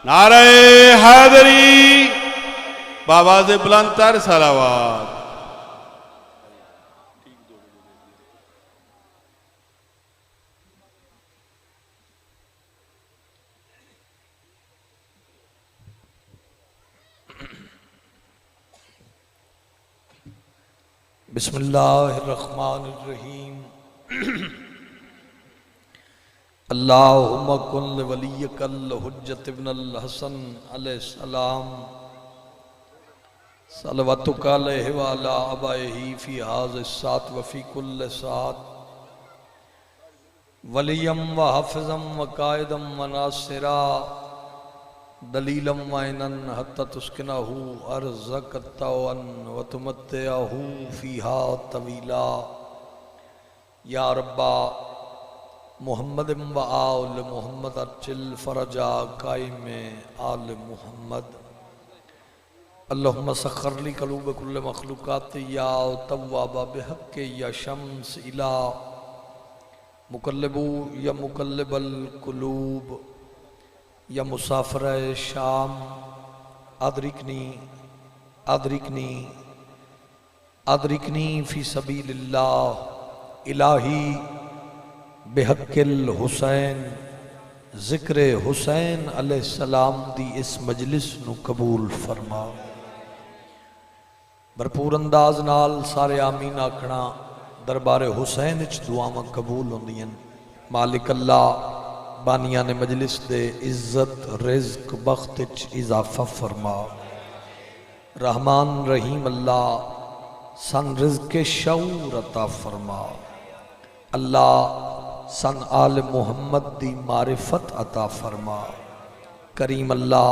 नारे हैदरी बाबा से बुलंदतर सलावत। बिस्मिल्लाहिर्रहमानिर्रहीम। अल्लाहुम्मा कुन लिवलिय्यकल हुज्जत इब्नुल हसन अलैहिस्सलाम सलवतुका अलैहि व अला आबाइही फी हाज़िस सात व फी कुल्ल सात वलियम व हाफ़िज़म व कायदम व नासिरा दलीलम व इनन हत्ता तुस्किनहु अर्ज़क़तवन व तुमत्तिअहु फ़ीहा तवीला। या रब्बा मुहम्मद व आल मुहम्मद अर्चिल फ़रजा कायम आल मुहम्मद। अल्लाहुम्मा सख़्खिर ली क़ुलूब कुल्ल मख़लूक़ात या तव्वाबा बिहक़्क़ि या शम्स इला मुक़ल्लिबु या मुक़ल्लिबल क़ुलूब या मुसाफ़िर शाम अदरिकनी अदरिकनी अदरिकनी फ़ी सबीलिल्लाह। इलाही बेहक़्क़िल हुसैन ज़िक्र हुसैन अलैहिस्सलाम दी इस मजलिस नू कबूल फरमा। भरपूर अंदाज नाल सारे आमीन आखना। दरबारे हुसैन च दुआवां कबूल होंदियां। मालिक अल्लाह बानिया ने मजलिस दे इज्जत रिज़्क बख्त च इजाफा फरमा। रहमान रहीम अल्लाह सन रिज़्क शऊर अता फरमा। अल्लाह सन आल मुहम्मद दी मारिफत अता फरमा। करीम अल्लाह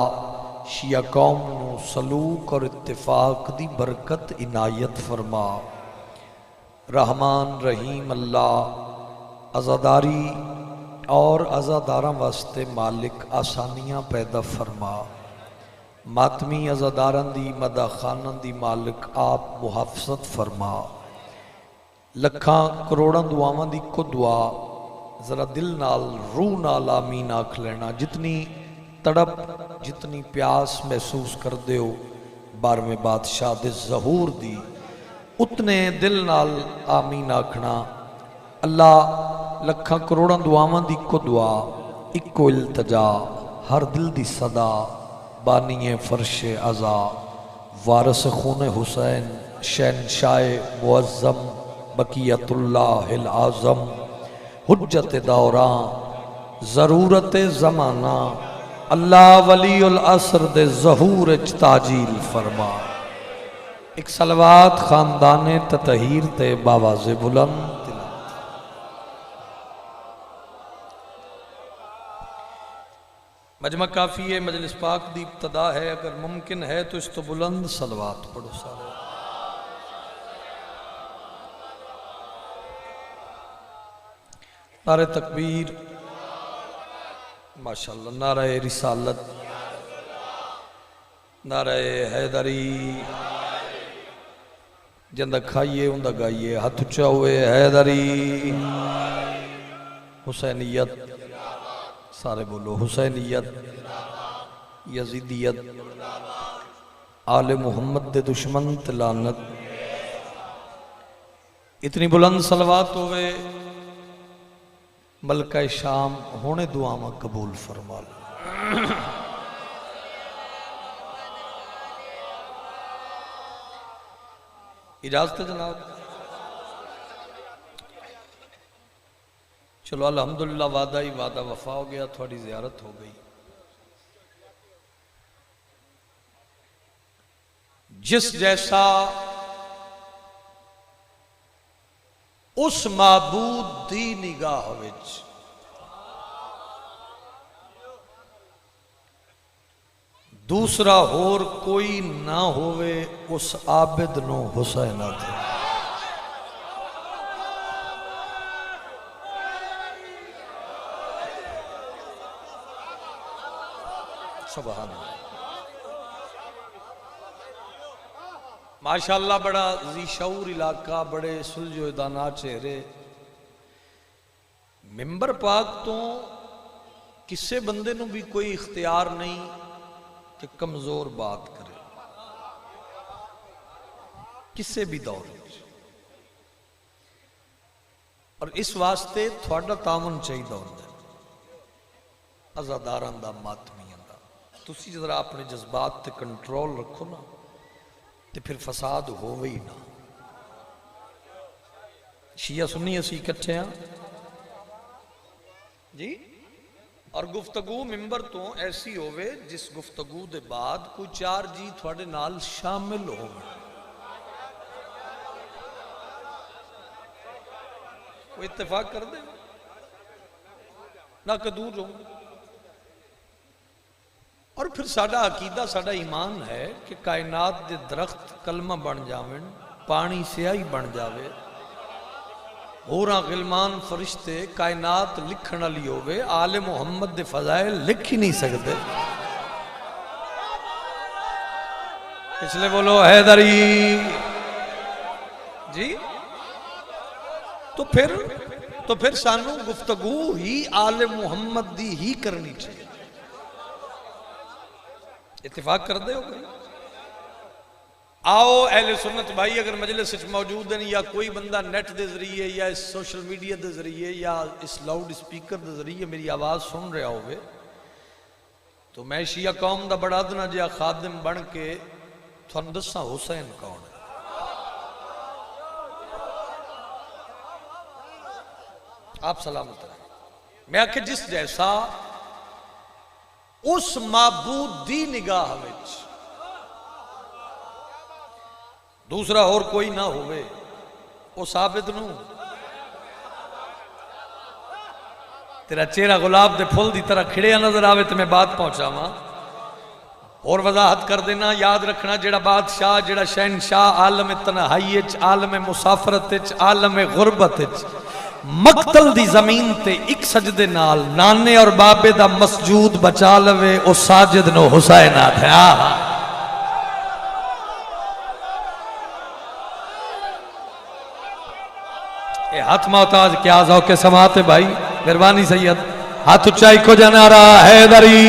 शिया कौम नू सलूक और इत्तिफाक दी बरकत इनायत फरमा। रहमान रहीम अल्लाह अज़ादारी और अज़ादारा वास्ते मालिक आसानियाँ पैदा फरमा। मातमी अज़ादारां दी मदा खानां दी मालिक आप मुहाफ़ज़त फरमा। लखां करोड़ां दुआवां दी को दुआ ज़रा दिल नाल रूह नाल आमीन आख लेना। जितनी तड़प जितनी प्यास महसूस कर दे हो 12वें बादशाह दे ज़हूर दी उतने दिल नाल आमीन आखना। अल्लाह लखां करोड़ां दुआवां दी को दुआ इको इल्तजा हर दिल दी सदा बानीए फर्शे अज़ा वारस खून हुसैन शहनशाह मुअज़्ज़म बकियतुल्लाहिल आज़म हुज्जत दौरां ज़रूरत ज़माना अल्लाह वलीउल असर दे ज़हूर च ताजील फरमा। एक सलवात खानदाने ततहीर ते बावाज़े बुलंद। मजमा काफ़ी है मजलिस पाक दी इब्तदा है। अगर मुमकिन है तो इस तो बुलंद सलवात पढ़ो सारे। नारे तकबीर माशाअल्लाह। नारे रिसालत नारे हैदरी। जिंदा खाइए उंदा गाइए हथ उच्चा हुए हैदरी। हुसैनियत सारे बोलो हुसैनियत यजीदियत आले मुहम्मद दे दुश्मन तलानत। इतनी बुलंद सलवात होवे मलका शाम होने दुआवां कबूल फरमा। इजाजत जनाब। चलो अल्हम्दुलिल्लाह वादा ही वादा वफा हो गया। थोड़ी ज़ियारत हो गई। जिस जैसा उस माबूद दी निगाह विच दूसरा होर कोई ना होवे उस आबिद नो हुसैन आते। सुभान अल्लाह। माशाअल्लाह बड़ा ज़ीशऊर इलाका बड़े सुलझो दाना चेहरे। मिंबर पाक तो किसी बंदे नूं भी कोई इख्तियार नहीं कि कमजोर बात करे किसी भी दौर में। और इस वास्ते थोड़ा तावन चाहिए होंदा अज़ादारां दा मातमियां दा। तुसी जरा अपने जज्बात ते कंट्रोल रखो ना तो फिर फसाद होवे ही ना। शिया सुन्नी असी इकट्ठे हाँ जी। और गुफ्तगू मिंबर तो ऐसी होवे जिस गुफ्तगू दे बाद कोई चार जी थोड़े नाल शामिल हो। कोई इत्तेफाक कर दे ना कि दूर रहो। और फिर साडा अकीदा साडा ईमान है कि कायनात दे दरख्त कलमा बन जावन, पानी स्याही बन जावे, होरा गिलमान फरिश्ते कायनात लिखण वाली होवे, आले मुहम्मद दे फजाइल लिख ही नहीं सकते। इसलिए बोलो हैदरी जी। तो फिर सानू गुफ्तगू ही आले मुहम्मद दी ही करनी चाहिए। इत्तेफाक कर दे हो भाई। आओ अहले सुन्नत भाई अगर मजलिस मौजूद हैं या कोई बंदा नेट के जरिए या इस सोशल मीडिया के जरिए या इस लाउड स्पीकर के जरिए मेरी आवाज़ सुन रहा हो, तो मैं शिया कौम का बड़ा अदना जिहा खादिम बन के थोड़ा दसा हुसैन कौन है। आप सलामत रहे। मैं आखिर जिस जैसा उस माबूद दी निगाह विच दूसरा और कोई ना होवे, वो साबित नू तेरा चेहरा गुलाब दे फुल की तरह खिड़िया नजर आवे तो मैं बात पहुंचावा। और वजाहत कर देना, याद रखना, जेड़ा बादशाह जेड़ा शहनशाह आलम तन्हाई आलम मुसाफरत आलम गुरबत मकतल दी जमीन ते एक सजदे नाल नाने और बाबे दा मसजूद बचा लवे, ओ साजिद नो हुसैन आखया। ए हाथ मोहताज क्या जाओ के समाते भाई, मेहरबानी सैयद हाथ ऊंचाई को जनारा हैदरी।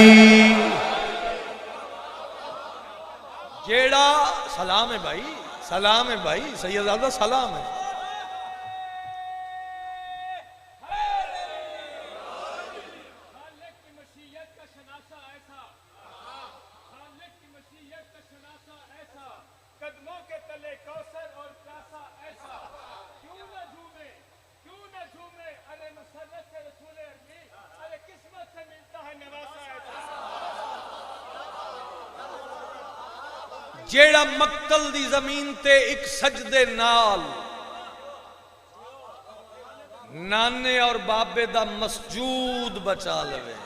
जेड़ा सलाम है भाई, सलाम है भाई, सैयदादा सलाम है। जेड़ा मक्तल दी जमीन ते एक सजदे नाल नाने और बाबे दा मसजूद बचा लवे।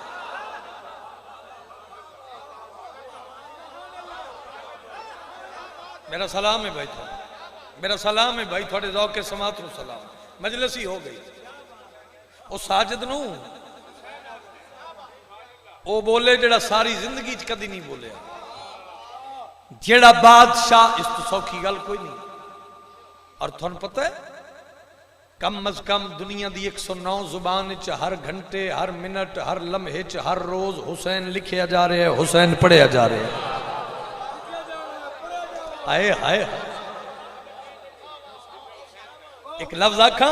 मेरा सलाम है भाई, मेरा सलाम है भाई, थोड़े ज़ौक़े समात नूं सलाम। मजलिस ही हो गई। वो साजिद नूं वो बोले जेड़ा सारी जिंदगी च कदी नहीं बोलिया, जेड़ा बादशाह, इस तो सौखी गल कोई नहीं। और तुहानू पता है कम अज कम दुनिया की 109 जुबान च हर घंटे हर मिनट हर लम्हे च हर रोज हुसैन लिखिया जा रहा है, हुसैन पढ़िया जा रहा है। हाय हाय एक लफ्ज आखा,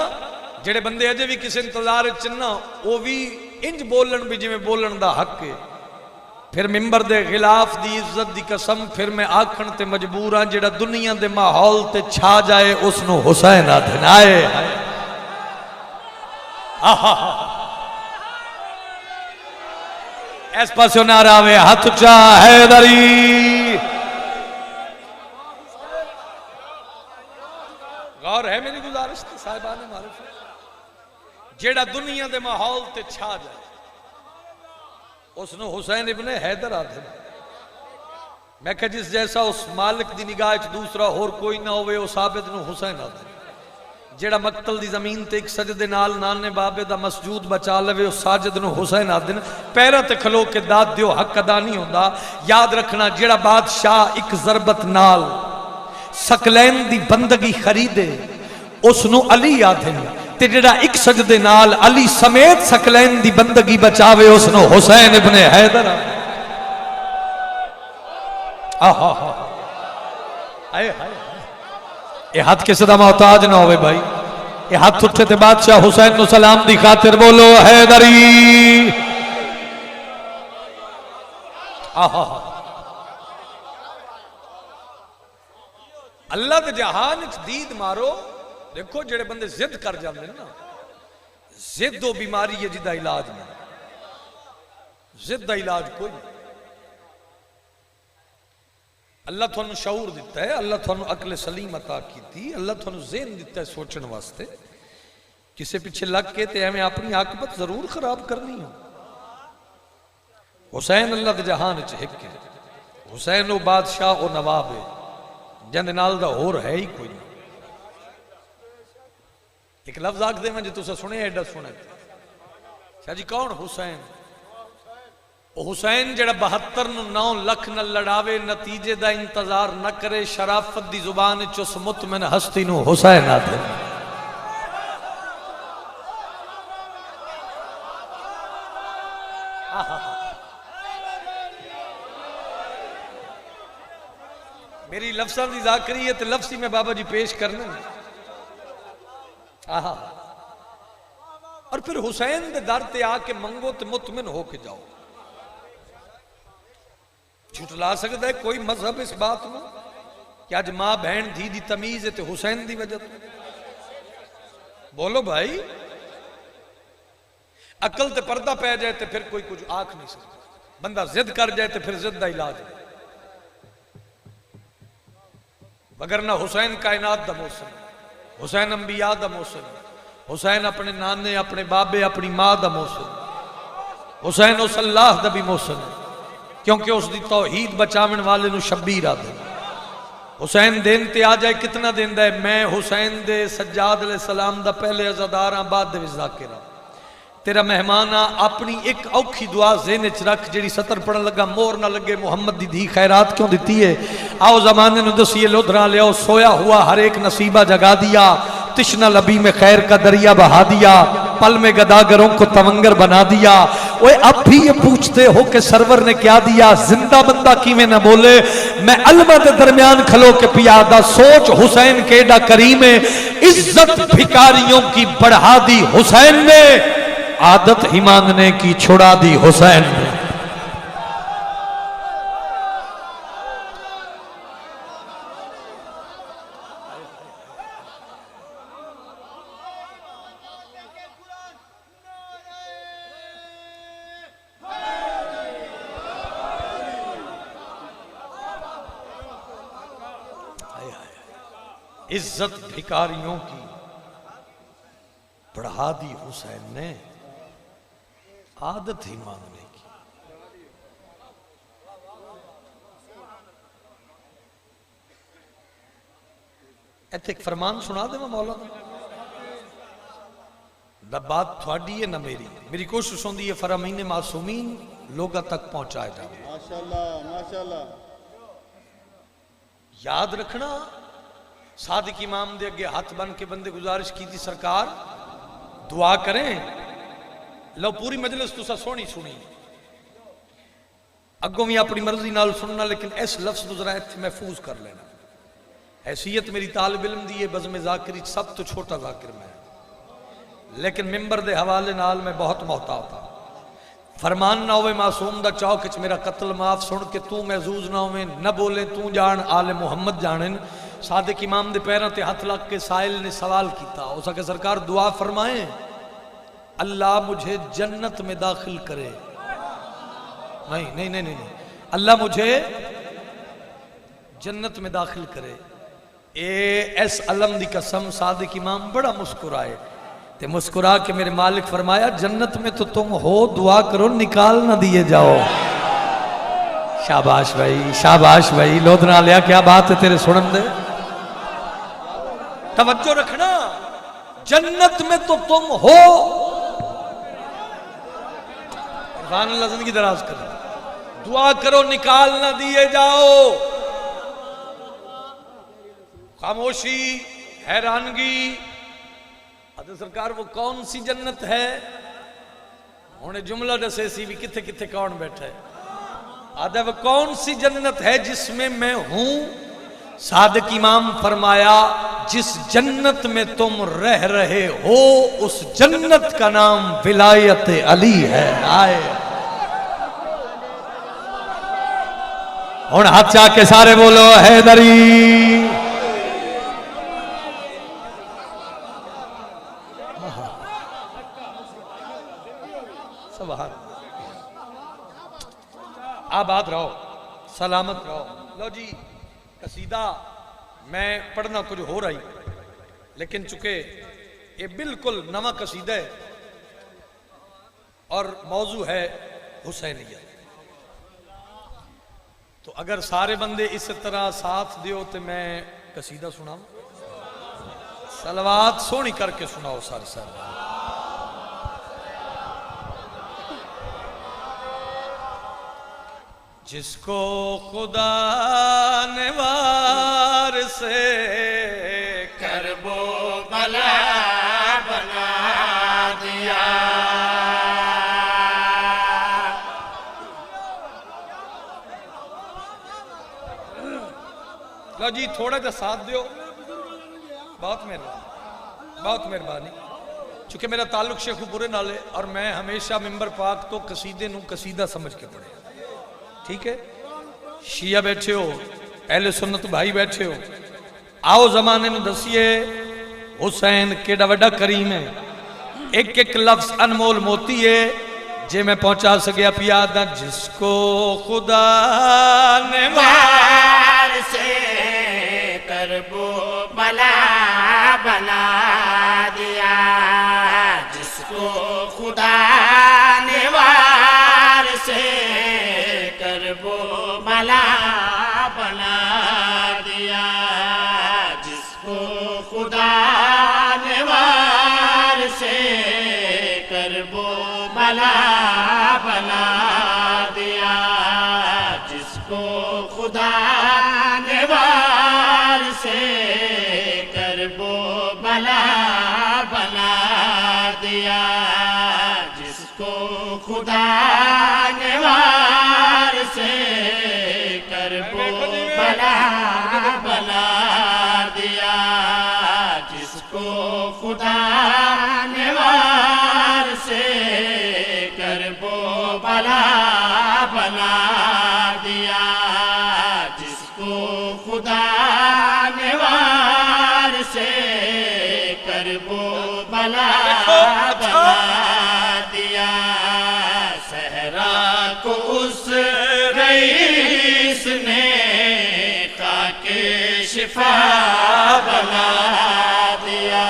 जेड़े बंदे अजे भी किसी इंतजार चन्ना वो भी इंज बोलन भी जिमें बोलन दा हक है। फिर मिंबर दे खिलाफ दी इज्जत दी कसम फिर मैं आखण ते मजबूर हाँ, जेड़ा दुनिया दे माहौल ते छा जाए उसनू हुसैन आखन। आए इस पासों नारा आवे हाथ उच्चा हैदरी। गौर है मेरी गुजारिश साहिबान मारिफ, जेड़ा दुनिया दे माहौल ते छा जाए उसने हुसैन इब्ने हैदर आते। मैं कह जिस जैसा उस मालिक दी निगाह च दूसरा होर कोई ना होवे, वो साबित नूं हुसैन आते। जेड़ा मकतल दी जमीन ते एक सजदे नाल नाने बाबे दा मसजूद बचा लवे, उस साजिद नूं हुसैन आते। पैरां ते खलो के दाद दियो हक अदा नहीं होंदा। याद रखना, जेड़ा बादशाह एक जरबत नाल सकलैन दी बंदगी खरीदे उसनूं अली आते। ते जेड़ा एक सजदे नाल अली समेत सकलैन दी बंदगी बचावे उसनो हुसैन इब्ने हैदर। आहा हा आए हाय, ये हाथ किसी दा मोहताज ना होवे भाई। ये हाथ उठे ते बादशाह हुसैन नु सलाम दी खातिर बोलो हैदरी। आहा अल्लाह के जहान च दीद मारो। देखो जेड़े बंदे जिद कर जाते ना, जिद वो बीमारी है जिदा इलाज नहीं, जिद का इलाज कोई नहीं। अल्लाह थानू शऊर दिता है, अल्लाह थानू अकल सलीम अता की, अल्लाह थानू ज़हन दिता है सोचने वास्ते। किसी पीछे लग के ते एवं अपनी आकबत जरूर खराब करनी हो। हुसैन अल्लाह के जहान च हिक है। हुसैन वो बादशाह वो नवाब है जिंदे नाल दा होर है ही कोई नहीं। एक लफ्ज आख दे जो तुसा सुने एडा सुने शाह जी कौन हुसैन? हुसैन जड़ा 72 नु 9 लख न लड़ावे, नतीजे दा इंतजार न करे, शराफत दी जुबान च उस मुतमिन हस्ती नु हुसैन आदे। मेरी लफ्ज़ां दी ज़ाकरी है तो लफ्ज़ ही मैं बाबा जी पेश करने। आहा और फिर हुसैन दे दर ते आके मंगो तो मुतमिन होके जाओ। झुटला सकता है कोई मजहब इस बात में कि अज मां बहन धी दी तमीज है तो हुसैन दी वजह तो? बोलो भाई, अकल ते पर्दा पै जाए तो फिर कोई कुछ आख नहीं सकता। बंदा जिद कर जाए तो फिर जिद का इलाज है, वगरना हुसैन कायनात दा मौसम, हुसैन अंबिया दा मौसम, हुसैन अपने नाने अपने बाबे अपनी मां दा मौसम, हुसैन उस अल्लाह दा भी मौसम है क्योंकि उसकी तौहीद बचावन वाले नू शब्बीर आदे। हुसैन दिन ते आ जाए कितना देंदा है? मैं हुसैन दे सज्जाद अलैहिस्सलाम दा पहले अज़ादार हां बाद दे विच ज़ाकिर हां। तेरा मेहमान आ, अपनी एक औखी दुआ ज़हन च रख जेड़ी सतर पढ़न लगा मोर ना लगे, मुहम्मद दी धी खैरात क्यों दी है? आओ जमाने नू दसिए लोधरा लियाओ, सोया हुआ हर एक नसीबा जगा दिया, तिश्ना लबी में खैर का दरिया बहा दिया, पल में गदागरों को तवंगर बना दिया। ओए अब भी ये पूछते हो कि सरवर ने क्या दिया? जिंदा बंदा किवें ना बोले, मैं अलमा के दरमियान खलो के पियादा। सोच हुसैन के एडा करीम है, इज्जत भिकारियों की बढ़ा दी हुसैन ने, आदत ही मांगने की छुड़ा दी हुसैन ने। इज्जत भिकारियों की बढ़ा दी हुसैन ने, आदत ही मांगने की। इत्थे एक फरमान सुना दे मौला दा, बात थोड़ी है ना मेरी। मेरी कोशिश होती है फरामीन मासूमीन लोगों तक पहुंचाए जाए। माशाल्लाह माशाल्लाह। याद रखना, सादिक इमाम दे अगे हाथ बन के बंदे गुजारिश की थी, सरकार दुआ करें। लो पूरी मजलिस तुसा सोनी सुनी, अगों भी अपनी मर्जी नाल सुनना, लेकिन इस लफ्ज को जरा इत्थे महफूज कर लेना। हैसियत मेरी तालिब इल्म दी है, बज़्म ज़ाकिरी सब तो छोटा ज़ाकिर मैं, लेकिन मिंबर दे हवाले नाल मैं बहुत मोहतात था। फरमान ना होवे मासूम दा चौक च मेरा कत्ल माफ, सुन के तू महजूज ना होवे, न बोले तू जान आले मुहम्मद जाने। सादिक इमाम दे पैरों ते हथ लग के साहिल ने सवाल किया, हो सके सरकार दुआ फरमाए, अल्लाह मुझे जन्नत में दाखिल करे। नहीं नहीं नहीं नहीं, नहीं। अल्लाह मुझे जन्नत में दाखिल करे। एस अलम दी कसम सादिक इमाम बड़ा मुस्कुराए, ते मुस्कुरा के मेरे मालिक फरमाया, जन्नत में तो तुम हो, दुआ करो निकाल ना दिए जाओ। शाबाश भाई, शाबाश भाई, लोधना लिया, क्या बात है तेरे सुनन दे। तवज्जो रखना, जन्नत में तो तुम हो, जिंदगी दराज करो, दुआ करो निकाल ना दिए जाओ। खामोशी, हैरानगी, आदे सरकार वो कौन सी जन्नत है? उन्हें जुमला दसे सी भी किथे किथे कौन बैठा है। आदे वो कौन सी जन्नत है जिसमें मैं हूं? सादिक इमाम फरमाया जिस जन्नत में तुम रह रहे हो उस जन्नत का नाम विलायत अली है। आए हुण हाथ चाके सारे बोलो हैदरी। सुभान आबाद रहो, सलामत रहो। लो जी कसीदा मैं पढ़ना कुछ हो रही, लेकिन चूंकि ये बिल्कुल नवा कसीदा है और मौजू है हुसैनियत, तो अगर सारे बंदे इस तरह साथ दियो तो मैं कसीदा सुनाऊं। सलवात सोहनी करके सुनाओ सारे सारे। जिसको खुदा ने वार से करबो भला बना दिया। लो जी थोड़ा सा साथ दियो, बहुत मेहरबानी, बहुत मेहरबानी। चूंकि मेरा ताल्लुक शेखुपुरे नाल है और मैं हमेशा मिंबर पाक तो कसीदे नू कसीदा समझ के पढ़े, ठीक है। शिया बैठे हो, अहले सुन्नत भाई बैठे हो, आओ जमाने में दसिए हुसैन केड़ा वड्डा करीम है। एक एक लफ्ज अनमोल मोती है जे मैं पहुंचा सकिया पिया दा। जिसको खुदा ने वार से करबो भला बना दिया। जिसको खुदा ने वार से करबो भला बना दिया। जिसको खुदा ने वार से करबो भला बना दिया। जिसको खुदा ने वार से करबो भला बना दिया। जिसको खुदा ने वार से करबो भला बना दिया। जिसको खुदा ने वार से करबो भला बना दिया। जिसको खुदा ने वार से करबो भला बना दिया। सहरा को उस रईस ने खाके शिफा बना दिया।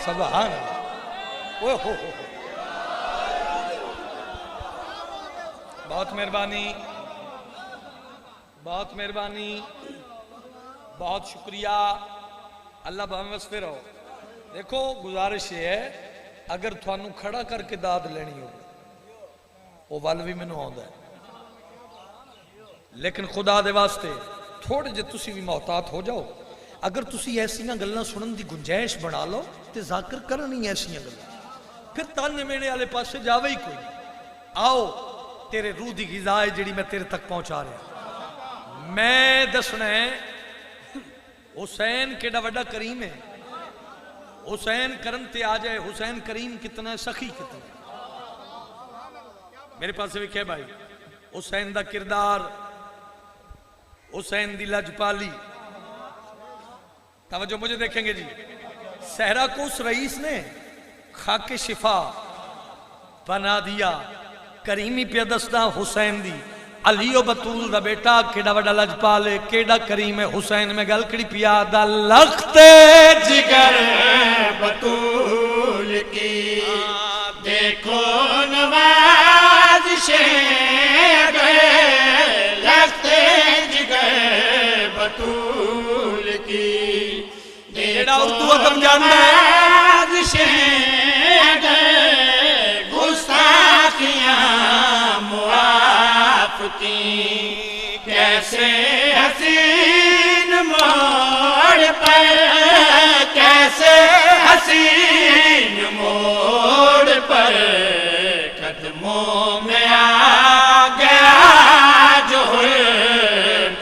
सुभान ओ हो। बहुत मेहरबानी, बहुत मेहरबानी, बहुत शुक्रिया। अल्लाह भावें वसफे रहो। देखो गुजारिश ये है अगर थानू खड़ा करके दाद लेनी हो वो वल भी मैनू आउंदा है, लेकिन खुदा दे वास्ते थोड़े जे तुसी भी मोहतात हो जाओ। अगर तुसी ऐसियां गल्लां सुनन दी गुंजाइश बना लो तो जाकर करनी ऐसियां गल्लां, फिर ताने मेने वाले पासे जावे ही कोई। आओ तेरे रूह दी गिज़ा है जिहड़ी मैं तेरे तक पहुंचा रहा। मैं दसना है हुसैन केड़ा वड्डा करीम है। हुसैन करन ते आ जाए, हुसैन करीम कितना है, सखी कितना है। मेरे पास वेखे भाई हुसैन दा किरदार, हुसैन दी लजपाली। तवज्जो मुझे देखेंगे जी। सहरा को उस रईस ने खाके शिफा बना दिया। करीमी पे दसदा हुसैन दी। अलियो बतूल दा बेटा केड़ा वड्डा लजपाल है, केड़ा करीम है। हुसैन में गल कड़ी पिया दा लखते जिगर बतूल की देखो नवाज़िशे गए। लगते जिगर बतूल की देखो नवाज़िशे गए। गुस्ताखियां मुआफ़ की कैसे हसीन मोड़ पर से हसीन मोड़ पर कदमों में आ गया जो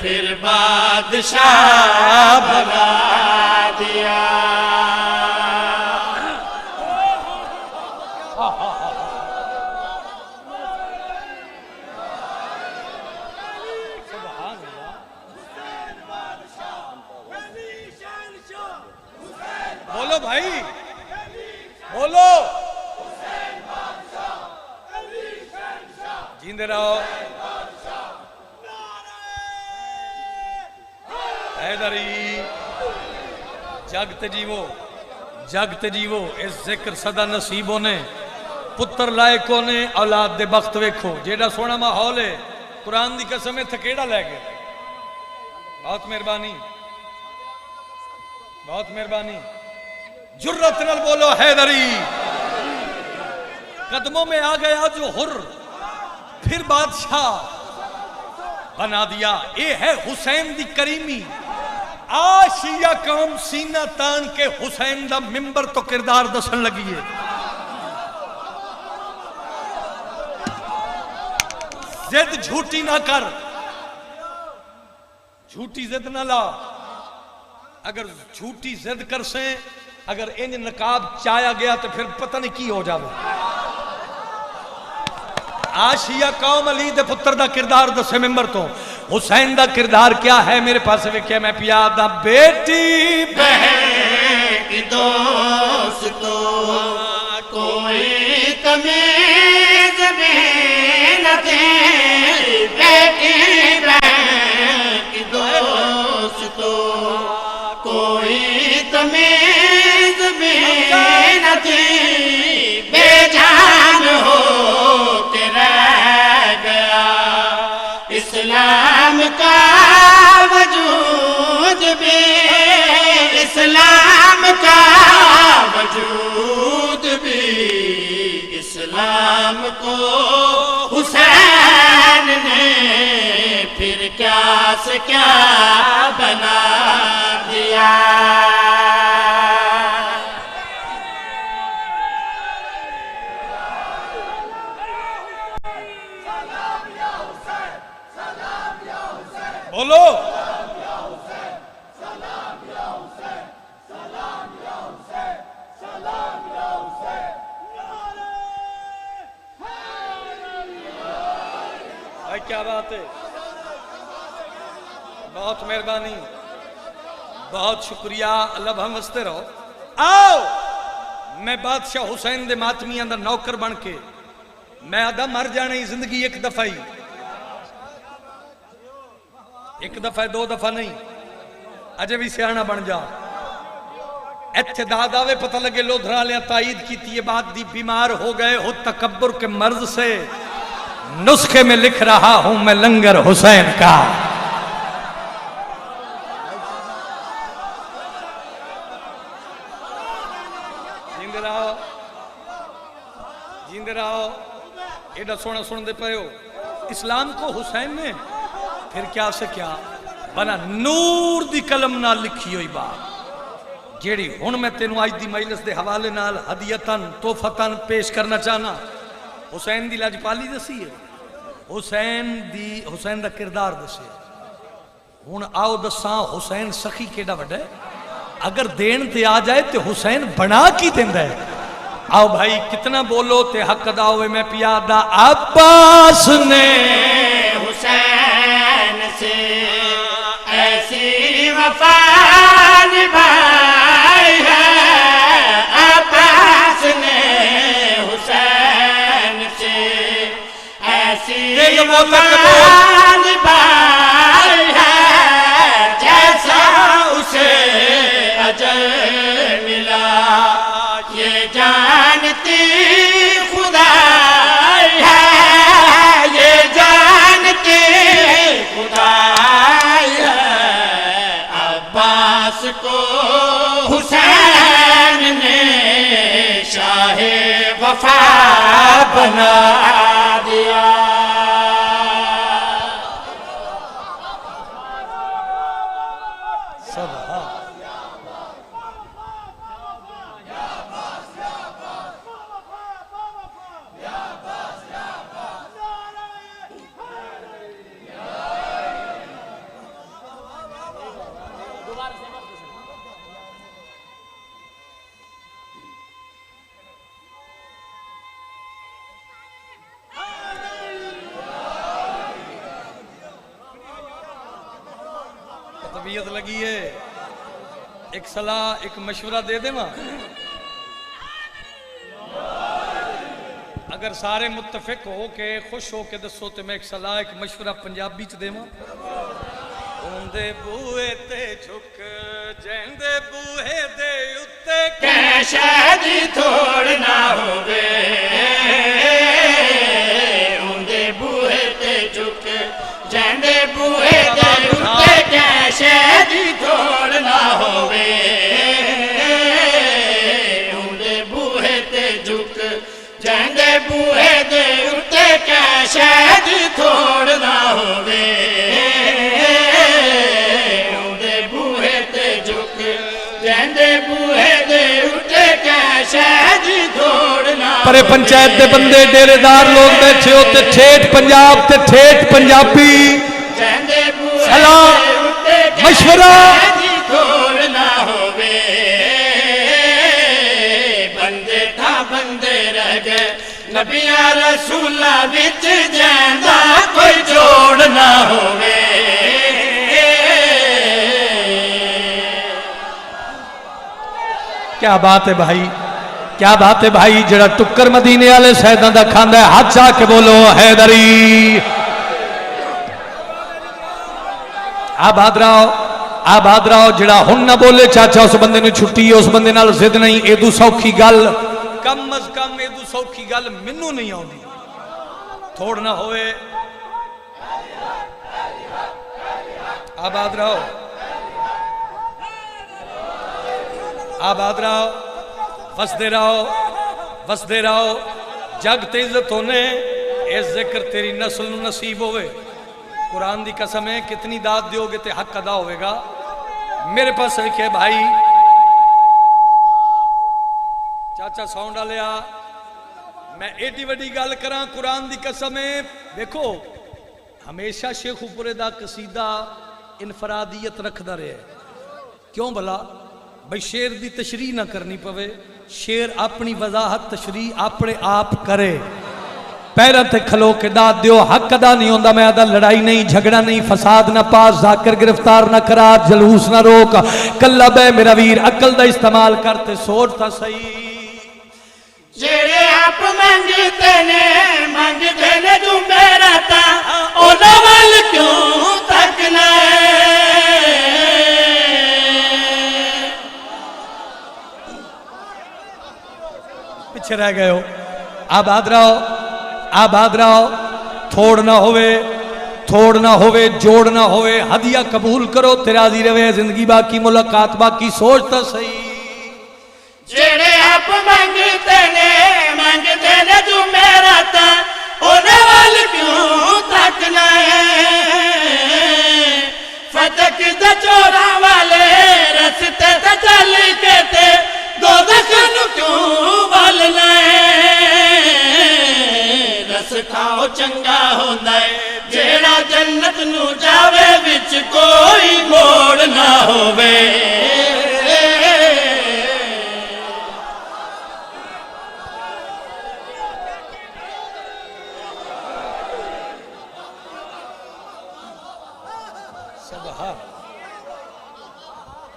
फिर बादशाह बना दिया। बोलो भाई, बोलो, जींदे रहो। हैदरी जगत जीवो, जगत जीवो, इस जिक्र सदा नसीबों ने, पुत्र लायकों ने, औलाद दे बख्त वेखो। जेड़ा सोना माहौल है, कुरान दी कसम इत्थे केड़ा लै गए। बहुत मेहरबानी, बहुत मेहरबानी। जुर्रत नाल बोलो हैदरी। कदमों में आ गया जो हुर फिर बादशाह बना दिया। ये है हुसैन दी करीमी। आशिया कौम सीना तान के हुसैन दा मिंबर तो किरदार दसन लगी है। जिद झूठी ना कर, झूठी जिद ना ला। अगर झूठी जिद कर से अगर इंज नकाब चाया गया तो फिर पता नहीं की हो जावे। आशिया कौम अली दे पुत्र दा किरदार दसे मिंबर तो। हुसैन दा किरदार क्या है मेरे पास वेख्या मैं पिया दा बेटी बहन की दोस्तों कोई तमीज भी न थी। बेटी बहन की दोस्तों कोई तमीज भी न थी। बेजान हो के रह गया इस्लाम का वजूद भी। इस्लाम का वजूद भी इस्लाम को हुसैन ने फिर क्या से क्या बना दिया। बोलो भाई, क्या बात है। बहुत मेहरबानी, बहुत शुक्रिया। अल्लाह हम वस्ते रहो। आओ मैं बादशाह हुसैन दे मातमियां दा नौकर बन के मैं आदा मर जाने जिंदगी एक दफा ही, एक दफा दो दफा नहीं, अजे भी सियाना बन जा। इत्थे दाद आवे पता लगे लोधरा वाले ताईद की ये बात दी। बीमार हो गए हो तकब्बुर के मर्ज से, नुस्खे में लिख रहा हूं मैं लंगर हुसैन का। जींदे रहो, जींदे रहो। एडा सोना सुनते पे हो। इस्लाम को हुसैन ने फिर क्या से क्या बना। नूर दी कलम नाल लिखी हुई बात जेड़ी हुण मैं तेनू अज दी मजलिस दे हवाले नाल हदियतन तोहफतन पेश करना चाहना। हुसैन दी लजपाली दसी है, हुसैन दा किरदार दसे। हुण आओ दसा हुसैन सखी केड़ा वड्डा है। अगर देन ते आ जाए तो हुसैन बना की देंदा है। आओ भाई कितना बोलो ते हक अदा होवे। मैं पिया दा अब्बास ने हुसैन से ऐसी वफा निभाई है। अब्बास ने हुसैन से ऐसी वफा निभाई है जैसा उसे अजर मिला। ये जानती खुदा है, ये जानती खुदा है। अब्बास को हुसैन ने शाहे वफा बना दिया। तबीयत लगी है, एक सलाह एक मशवरा दे दे मां। अगर सारे मुत्तफिक हो के खुश हो के दसो तो मैं एक सलाह एक मशवरा पंजाबी च देवां। उंदे बूहे ते झुक जैंदे बूहे दे उत्ते कैशा दी थोड़ ना होवे, उंदे बूहे ते झुक जैंदे बूहे दे उत्ते कैशा दी थोड़ ना होवे, उंदे बूहे ते झुक जैंदे बूहे दे उत्ते कैशा दी थोड़ ना होवे, पर पंचायत दे बंदे डेरेदार लोग बैठे हो ते ठेठ पंजाब ते ठेठ पंजाबी सलाह मशवरा थोड़ ना होवे, बंदे था बंदे रह गए नबिया रसूला विच जांदा कोई जोड़ ना होवे। क्या बात है भाई, क्या बात है भाई। जरा टुक्कर मदीने वाले सैदा दा खांदा है, हाथ जा के बोलो हैदरी। आबाद रहो जरा हुन ना बोले चाचा उस बंदे ने छुट्टी, उस बंदे नाल जिद नहीं, एदू सौखी गल कम अज कम एदू सौखी गल मैनू नहीं आउंदी। थोड़ ना होवे, आबाद रहो वसदे रहो जग ते इज्जत होने, ए जिक्र तेरी नस्ल नू नसीब होवे। कुरान दी कसम है कितनी दाद दोगे ते हक अदा होवेगा। मेरे पास लिखे भाई चाचा साउंड वालिया, मैं एडी वड्डी गल करा कुरान दी कसम है। देखो हमेशा शेखुपुरे दा कसीदा इनफरादियत रखदा रहे, क्यों भला भाई शेर दी तशरीह ना करनी पवे, शेर अपनी वजाहत तशरीह अपने आप करे। पैरों ते खलो के दाद दियो, हक अदा नहीं होता। मैं आदा लड़ाई नहीं झगड़ा नहीं फसाद ना पास, जाकर गिरफ्तार ना करा, जलूस ना रोक, कल्ला बे मेरा वीर अकल दा इस्तेमाल करते सोचता सही। जेड़े आप मंगते ने तू मेरा ता ओना वाल क्यों तकना है। पीछे रह गए हो, आबाद रहो। थोड़ ना होवे जोड़ ना होवे, हदिया कबूल करो ते राजी रहे जिंदगी बाकी मुलाकात बाकी। सोचता सही जेड़े आप मंगते ने तू मेरा ता ओने वाल क्यों तकना है। फतक द चोरा वाले रस्ते ते चल के ते दो दखन क्यों बलना है। रस खाओ चंगा होंदा है जेड़ा जन्नत नू जावे, विच कोई मोड़ ना होवे।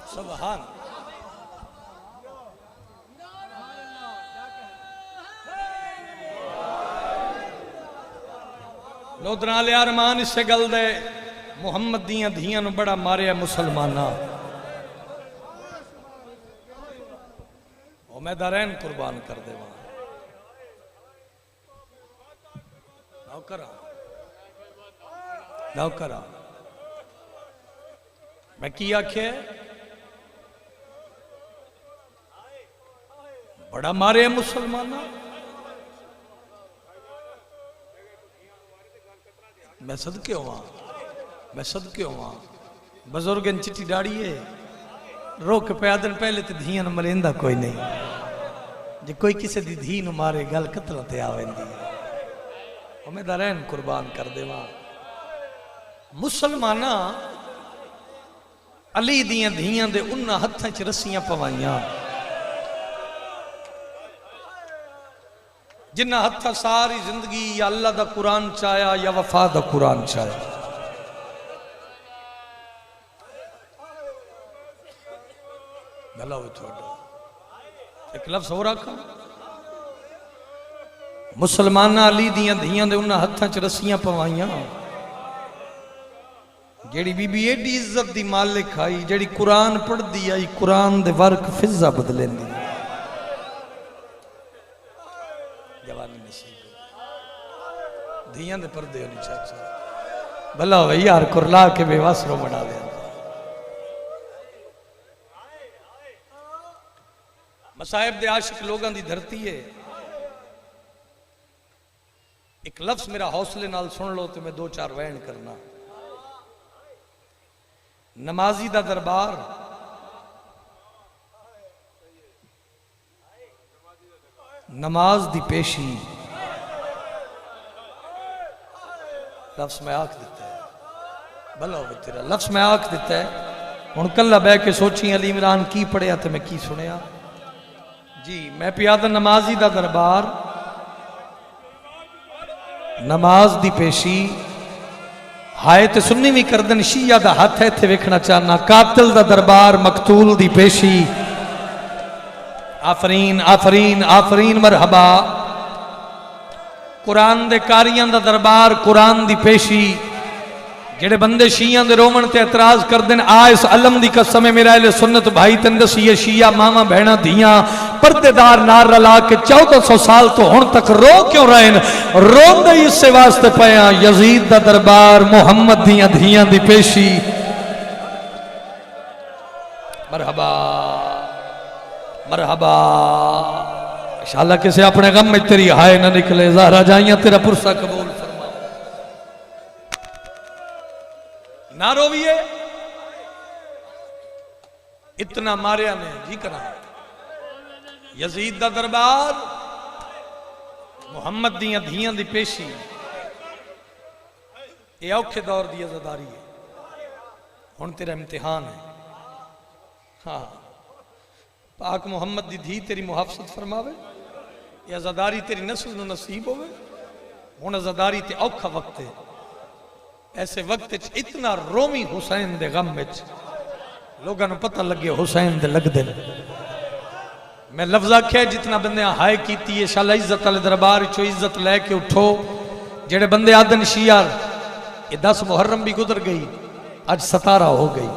सुभान लोदरा लिया अरमान इसे गल दे मुहम्मद दियां धियां नू बड़ा मारिया मुसलमाना। ओ मैं दारैन कुर्बान कर देवा। नौकरा मैं की आखे बड़ा मारे मुसलमाना। मैं सदके हुआ बुजुर्ग चिट्ठी डाड़ी है रोक पे आदन पहले तो धियां मरेंदा कोई नहीं। जे कोई किसी दी धी नू मारे गल कतल ते आवेंदी मैं दारैन कुर्बान कर देवा। मुसलमाना अली दियां धियां दे उन्हां हत्थां च रस्सियां पवाइयां जिन्हां हत्थां सारी जिंदगी या अल्लाह दा कुरान चाया या वफा दा कुरान चाया। भला हो थोड़ा एक लफ्ज़ हो रखा मुसलमाना अली दियां धियां दे उन्हां हत्थां च रस्सियां पवाइयां जेड़ी बीबी एडी इज्जत दी मालिक आई जेड़ी कुरान पढ़दी आई कुरान दे वर्क फिजा बदलेंदी जवानी नसीब धियां दे पर्दे होनी चाचा भला हो यार कुरला के बेवसरो बना दे मसाहिब दे आशिक लोगों दी धरती है एक लफ्ज मेरा हौसले नाल सुन लो तो मैं दो चार वहन करना नमाजी दा दरबार नमाज दी पेशी लफ्ज मैं आख दिता है भला हो तेरा लफ्ज मैं आख दिता है हुण कल्ला बह के सोची अली इमरान की पढ़िया तो मैं की सुनिया जी मैं पिया नमाजी दा दरबार नमाज दी पेशी हाय ते सुन्नी भी कर देन शिया दा हाथ है इत्थे वेखना चाहना कातिल दा दरबार मकतूल दी पेशी आफरीन आफरीन आफरीन मरहबा कुरान दे कारियां दा दरबार कुरान दी पेशी जेड़े बंदे शिया दे रोमन ते एतराज कर देन आ इस अलम दी कसम है मेरा अहले सुन्नत भाई तेन दसीए शिया मामा बहना धियां पर्देदार नार रला के 1400 साल तो हुण तक रो क्यों रहे रोंदे इससे वास्ते पया यजीद दा दरबार मुहम्मद दियां धियां दी पेशी मरहबा मरहबा इंशाअल्लाह किसी अपने गम में तेरी हाय ना निकले ज़हरा जाइयां तेरा पुरसा कबूल फरमा ना रोविए इतना मारिया ने जी करा यजीद दा दरबार मुहम्मद दियां धियां दी पेशी ये औखे दौर दी अज़ादारी है हुण तेरा इम्तिहान है हाँ पाक मुहम्मद दी धी तेरी मुहाफजत फरमावे ये अज़ादारी तेरी नस्ल नूं नसीब होवे हुण अज़ादारी ते औखा वक्त है ऐसे वक्त इतना रोमी हुसैन दे गम विच लोगों को पता लगे हुसैन दे लगदे ने मैं लफ्ज आख्या जितना बंदे हाय की शाला इज्जत वाले दरबार चो इज्जत लैके उठो जेड़े बंदे आदन शियार ये 10 मुहर्रम भी गुजर गई अज 17 हो गई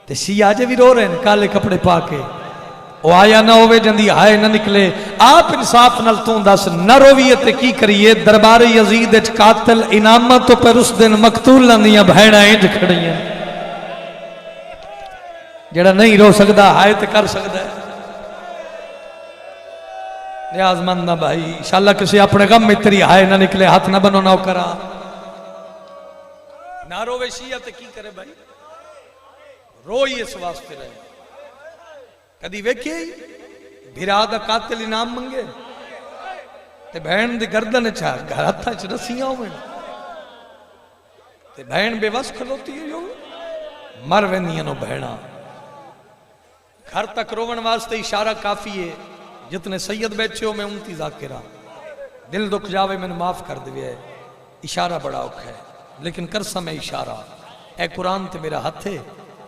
ते शिया अजे भी रो रहे हैं काले कपड़े पा के वो आया ना होवे जंदी हाय ना निकले आप इंसाफ नाल तू दस न रोवीए ते की करिए दरबार यजीद विच कातिल इनामा तो पर उस दिन मकतूलां दियां भैणां इंज खड़ियां जेड़ा नहीं रो सकदा हाय ते कर सकदा है न्याजमंद ना भाई इंशाअल्लाह किसी अपने गम में तेरी हाय ना निकले हाथ ना बनो ना करा ना रोवे शिया ते की करे भाई रो ही इस वास्ते रहे कदी वेखे भिरा दा कातिल इनाम मंगे ते बहन दी गर्दन च हत्थां च रस्सियां होवे ते बहन बेवस खलोती है जो मर वेंदियां नो बहना घर तक रोवन वास्ते इशारा काफी है जितने सैयद बैठे हो मैं उमती जाकिरा दिल दुख जावे मैंने माफ कर दे इशारा बड़ा औखा है लेकिन कर समय इशारा ए कुरान ते मेरा हथ है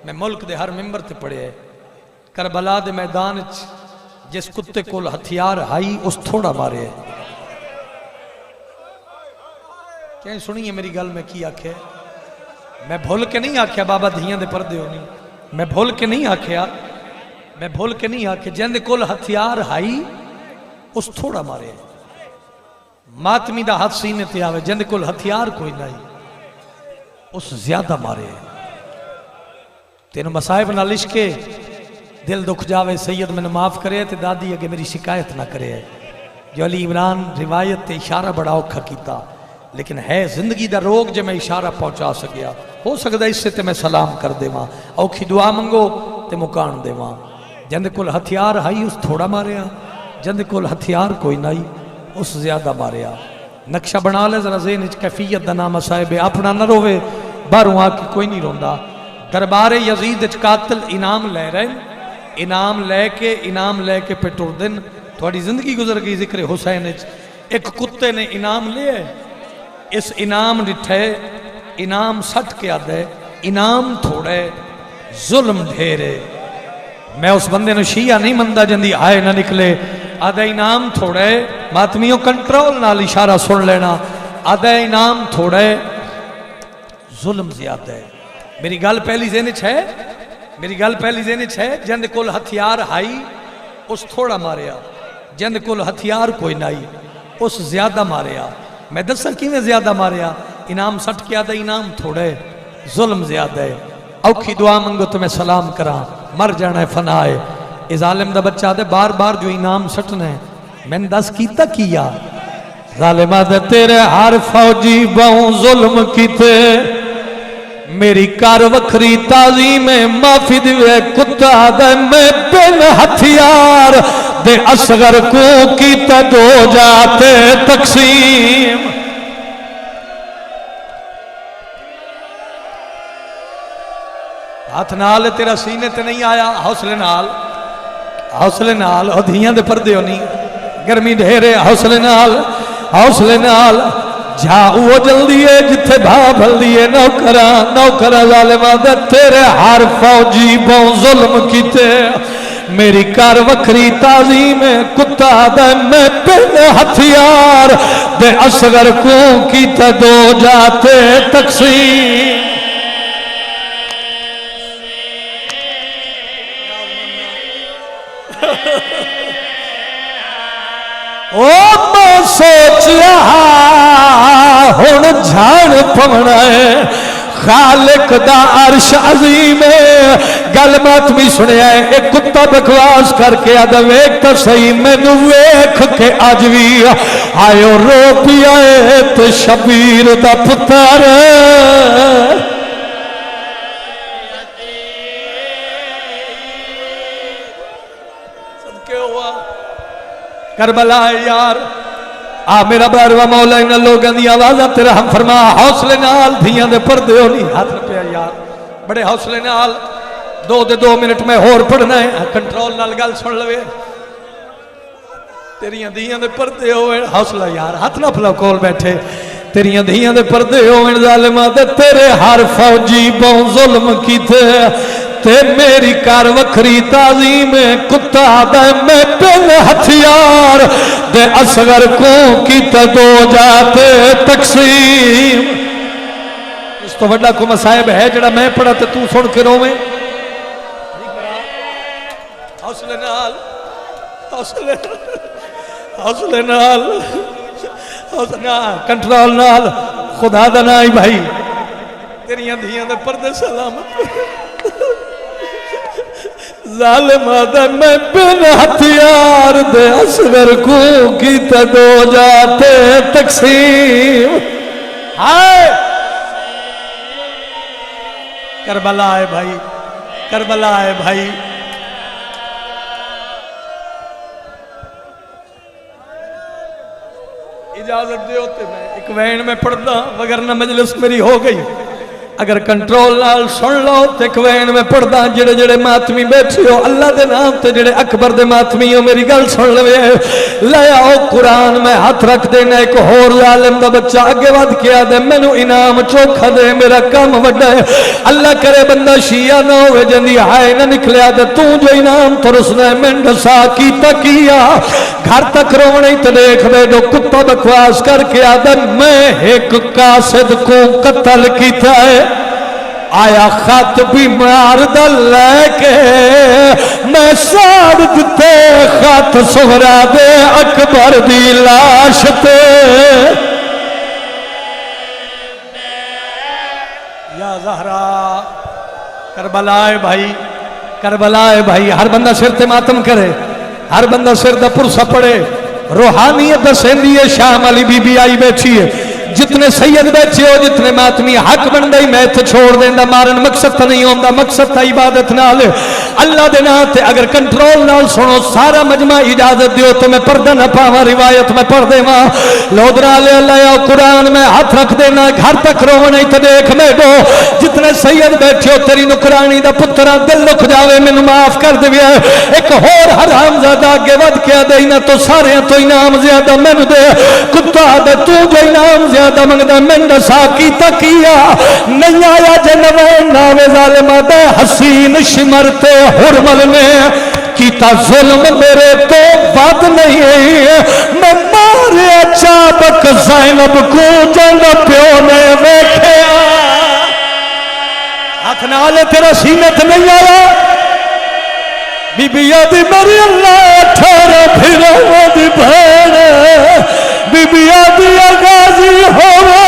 मैं मुल्क दे हर मिंबर ते पढ़े है करबला दे मैदान जिस कुत्ते कोल हथियार हाई उस थोड़ा मारे है क्या सुनिए मेरी गल में की आख्या मैं भूल के नहीं आख्या बाबा धियां दे पर्दे होनी मैं भूल के नहीं आख्या मैं भूल के नहीं आख्या जिंदे कोल हथियार हाई उस थोड़ा मारे मातमी दा हाथ सीने ते आवे जिंदे कोल हथियार कोई नहीं उस ज्यादा मारे तेन मसाहिब नाल इश्के दिल दुख जावे सैयद मैंने माफ करे ते दादी अगे मेरी शिकायत ना करे जो अली इमरान रिवायत ते इशारा बड़ा औखा कीता लेकिन है जिंदगी दा रोग जे मैं इशारा पहुंचा सकिया हो सकता इससे ते मैं सलाम कर देवां औखी दुआ मंगो ते मुकान देवां जिंदे कोल हथियार हाई उस थोड़ा मारिया जिंदे कोल हथियार कोई नहीं उस ज्यादा मारिया नक्शा बना ले जरा ज़हन च कैफियत दा नाम साहिब अपना न रोवे बाहरों आके कोई नहीं रोंदा दरबार यजीद च कातिल इनाम ले रहे इनाम लैके पे टुर दिन थोड़ी जिंदगी गुजर गई जिक्र हुसैन एक कुत्ते ने इनाम लिया इस इनाम डिठे इनाम सट के आदे इनाम थोड़े जुल्म ढेरे मैं उस बंदे ने शिया नहीं मनता जिंदी आए ना निकले। आधा इनाम थोड़ा है, मातमियों कंट्रोल नाल इशारा सुन लेना। आधा इनाम थोड़ा है, जुल्म ज्यादा है। मेरी गल पहली जेहन च है, मेरी गल पहली जेहन च है। जिंद कोल हथियार हाई उस थोड़ा मारिया, जिंद कोल हथियार कोई नाई उस ज्यादा मारिया। मैं दसा किवें ज्यादा मारिया? इनाम सट के आदा इनाम थोड़ा है, जुल्म ज्यादा है। औखी दुआ मंगो तो मैं सलाम करा, मर जाना है फना है। इस आलिम दा बच्चा दे बार बार जो इनाम सटना है, मैंने दस कीता किया जालिमा दे तेरे हर फौजी बहु जुल्म कीते। मेरी कार वखरी ताजी में माफी दिवे कुत्ता दे मैं बिन हथियार दे असगर को कीता दो जाते तकसीम। हाथ नाल तेरा सीने ते नहीं आया, हौसले नाल, हौसले नाल। और धियां दे पर्दे हो नहीं, गर्मी ढेरे, हौसले नाल, हौसले नाल। जा वो जल्दी है जिथे भा भल्दी है। नौकरा नौकरा जालिमा दे तेरे हर फौजी बहु जुल्म कीते। मेरी कार वखरी ताजी में कुत्ता दे मैं बिन हथियार दे असगर को कीता दो जाते तकसीम। ओ मैं सोचिया हुण झाड़ पवना है खालिक दा अर्श अजीम है। गल मातमी सुनिया है, एक कुत्ता बकवास करके आदा वेख तो सही मैनू वेख के अज भी आयो रो पिया ते शबीर दा पुत्र। करबला यार आ मेरा बारवा मौला इन लोगों की आवाज़ तेरा हम फरमा। हौसले नाल धियां दे पर्दे हो नहीं हाथ रखिया यार, बड़े हौसले नाल। 2 मिनट में होर पढ़ना है, कंट्रोल नाल गल सुन लवे। तेरियां धियां दे पर्दे होवे, हौसला यार, हाथ ना फलाओ कोल बैठे। तेरियां धियां दे पर्दे होवे जालिमा दे तेरे हर फौजी बहु जुल्म कीते। ते मेरी कार वखरी ताजी में कुत्ता दे मैं बिन हथियार दे असगर को कीता दो जाते तकसीम। इस तो वड्डा को मसाइब है जड़ा मैं पढ़ा ते तू सुन के रोवे। हौसले नाल, हौसले हौसले नाल, हौसले नाल, कंट्रोल नाल। खुदा दा नाम भाई तेरियां धियां दे पर्दे सलामत। जालिमा दे मैं बिन हथियार दे असगर को कीता दो जाते तकसीम। हाय करबला है भाई, करबला है भाई। इजाजत दो ते मैं एक वैन में पढ़दा, वगरना मजलिस मेरी हो गई। अगर कंट्रोल नाल सुन लो तो एक वैन में पढ़दा। जेड़े जेड़े मातमी बैठे हो अल्लाह के नाम ते जेड़े अकबर दे मातमी हो मेरी गल सुन लवे। ले आओ कुरान में हाथ रख देना। एक होर जालिम दा बच्चा अगे वध के आदे मैनू इनाम चोखा दे, मेरा काम वड्डा है। अल्लाह करे बंदा शिया ना होवे जंदी हाय ना निकलिया ते तू जो इनाम तुरसना मैं दसा कीता किया। घर तक रोवणे ते देख बैठो कुत्ता बकवास करके आदे मैं एक कासिद को कत्ल कीता है। आया खत बीमार दा लैके मैं साड़ दिते खत सुहरा दे अकबर दी लाश ते। या ज़हरा करबला है भाई, करबला है भाई। हर बंदा सिर ते मातम करे, हर बंदा सिर दा पुरसा पड़े। रूहानियत दसेंदी है, शाम अली बीबी आई बैठी है। जितने सैयद बैठे हो, जितने मातमी हक बनता ही मैं इत्थे छोड़ देंदा। मारन मकसद तो नहीं होंदा, मकसद था इबादत नाल अल्लाह दे नाम ते। अगर कंट्रोल नाल सुनो सारा मजमा इजाजत दियो तो मैं पर्दा ना पावा, रिवायत में पढ़ देवा। लोदरा ले अल्लाह कुरान में हाथ रख देना। घर तक रोवना तो देख मेडो जितने सैयद बैठे हो तेरी नुकरानी दा पुत्रा दिल लुक जावे मैनू माफ कर देवे। एक होर हरामजादा अगे वध के दे ना तो सारे तो इनाम ज्यादा मैनू दे। कुत्ता दे तू जो इनाम ज्यादा दा मंगदा मैं दसा की तकिया नहीं आया जनवे नावे जालिमा दे हसीन शिमरते हुरमल ने कीता जुल्म मेरे तो वध नहीं मैं मारिया चाबक ज़ैनब को जन प्यो ने वेख्या हाथ नाल तेरा सीने ते नहीं आया बीबिया दी मेरी अल्लाह 18 फिरौं दी भैन बीबिया दी गाजी होवे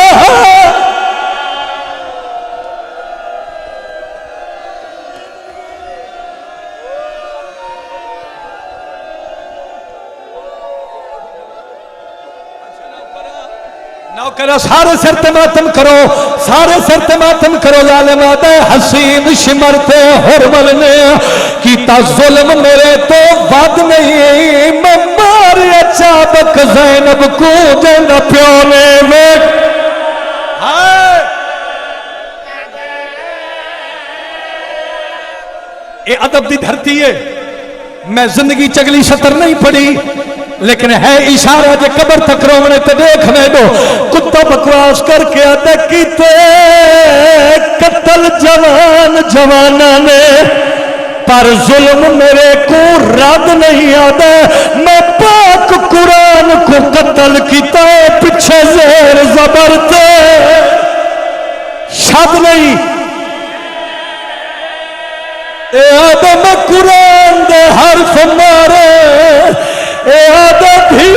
नौकरा सारे सिर ते मातम करो सारे सिर ते मातम करो जालिमा दे हसीन शिमरते हुरमल ने कीता जुल्म मेरे तो वध नहीं मैं मारिया चाबक ज़ैनब को जन प्यो ने वेख ये अदब दी धरती है मैं जिंदगी चगली सतर नहीं पढ़ी लेकिन है इशारा जे कबर तक रोवने ते देख मैं दो कुत्ता बकवास करके आते कीते कत्ल जवान जवाना ने पर जुल्म मेरे को रद नहीं आता मैं पाक कुरान को कत्ल कीता पीछे ज़ेर ज़बर ते शब्द नहीं ए आदम कुरान दे हर्फ मारे ए आदम भी